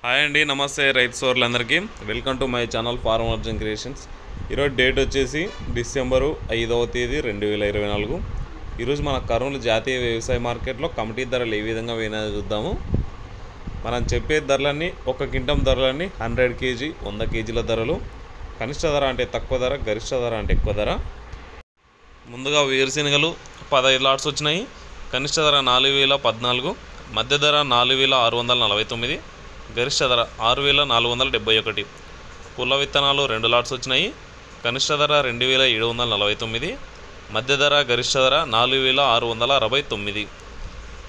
Hi అండి, నమస్తే రైతు సోదరులందరికీ. Welcome to my channel farmer జన్ క్రియేషన్స్. ఈరోజు డేట్ వచ్చేసి డిసెంబరు 5వ తేదీ 2024. ఈరోజు మన కర్నూలు జాతీయ వ్యవసాయ మార్కెట్లో కమిటీ ధరలు ఏ విధంగా పోయినాయో చూద్దాము. మనం చెప్పే ధరలన్నీ ఒక క్వింటల్ ధరలన్నీ 100 kg 100 kgల ధరలు. కనిష్ట ధర అంటే తక్కువ ధర, గరిష్ట ధర అంటే ఎక్కువ ధర. ముందుగా వేరుశెనగలు 15 లాట్స్ వచ్చినాయి. కనిష్ట ధర 4014, మధ్య ధర 4649, గరిష్ట ధర 6471. పుల్ల విత్తనాలు 2 లాట్స్ వచ్చినాయి. కనిష్ట ధర 2749, మధ్య ధర గరిష్ట ధర 4669.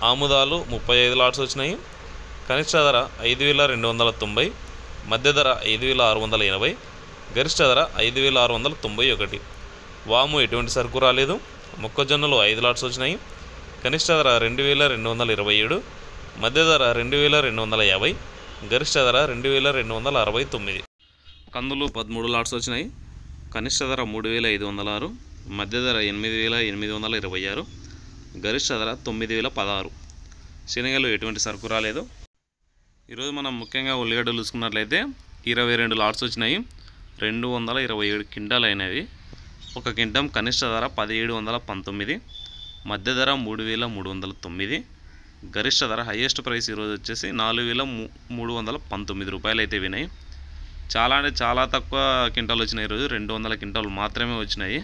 ఆముదాలు 35 లాట్స్ వచ్చినాయి. కనిష్ట ధర 5290, మధ్య ధర 5680, గరిష్ట ధర 5691. వాము ఎటువంటి సరుకు రాలేదు. మొక్కజొన్నలు 5 లాట్స్ వచ్చినాయి. కనిష్ట ధర 2227, మధ్య ధర 2250, గరిష్ట ధర 2269. కందులు 13 లాట్స్ వచ్చినాయి. కనిష్ట ధర 3506, మధ్య ధర 8826, గరిష్ట ధర 9016. శనగలు ఎటువంటి సరుకు రాలేదు. ఈరోజు మనం ముఖ్యంగా ఉల్లిగడ్డలు చూసుకున్నట్లయితే 22 లాట్స్ వచ్చినాయి. 227 క్వింటాలు అయినవి. ఒక క్వింటం కనిష్ట ధర 1719, మధ్య ధర 3309, గరిష్ట ధర హైయెస్ట్ ప్రైస్ ఈరోజు వచ్చేసి 4319 రూపాయలు అయితే వినాయి. చాలా అంటే చాలా తక్కువ క్వింటాలు వచ్చినాయి. ఈరోజు 200 క్వింటాలు మాత్రమే వచ్చినాయి.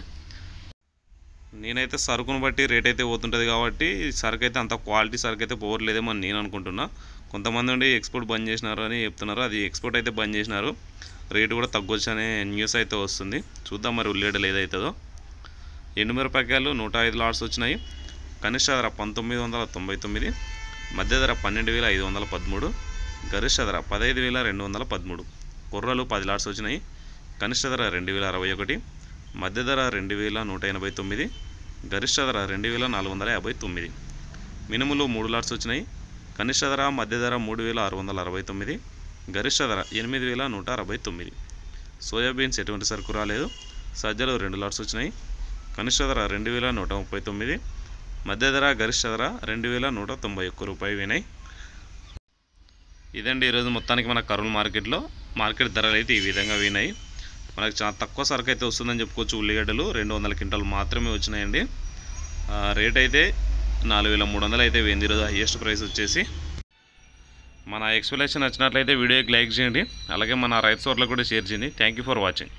నేనైతే సరుకును బట్టి రేట్ అయితే పోతుంటుంది కాబట్టి సరుకు అయితే అంత క్వాలిటీ సరుకు అయితే పోవట్లేదేమో అని నేను అనుకుంటున్నా. కొంతమంది ఉండి ఎక్స్పోర్ట్ బంద్ చేసినారు అని చెప్తున్నారు. అది ఎక్స్పోర్ట్ అయితే బంద్ చేసినారు. రేటు కూడా తగ్గొచ్చు అనే న్యూస్ అయితే వస్తుంది. చూద్దాం మరి ఉల్లిగడ్డలు ఏదవుతుందో. ఎండుమిరపకాయలు 105 లాట్స్ వచ్చినాయి. కనిష్ట ధర 1999, మధ్య ధర 12513, గరిష్ట ధర 15213. కొర్రలు 10 లాట్స్ వచ్చినాయి. కనిష్ట ధర 2061, మధ్య ధర 2189, గరిష్ట ధర 2459. మినుములు 3 లాట్స్ వచ్చినాయి. కనిష్ట ధర మధ్య ధర 3669, గరిష్ట ధర 8169. సోయాబీన్స్ ఎటువంటి సరుకు రాలేదు. సజ్జలు 2 లాట్స్ వచ్చినాయి. కనిష్ట ధర 2139, మధ్య ధర గరిష్ట ధర 2191 రూపాయలు వినాయి. ఇదండి ఈరోజు మొత్తానికి మన కర్నూలు మార్కెట్ ధరలు అయితే ఈ విధంగా వినాయి. మనకు చాలా తక్కువ సరుకు అయితే వస్తుందని చెప్పుకోవచ్చు. ఉల్లిగడ్డలు 200 క్వింటాలు మాత్రమే వచ్చినాయండి. రేట్ అయితే 4300 అయితే పోయింది ఈరోజు హైయెస్ట్ ప్రైస్ వచ్చేసి. మన ఎక్స్ప్లెనేషన్ నచ్చినట్లయితే వీడియోకి లైక్ చేయండి. అలాగే మన రైతు సోదరులకు కూడా షేర్ చేయండి. Thank you for watching.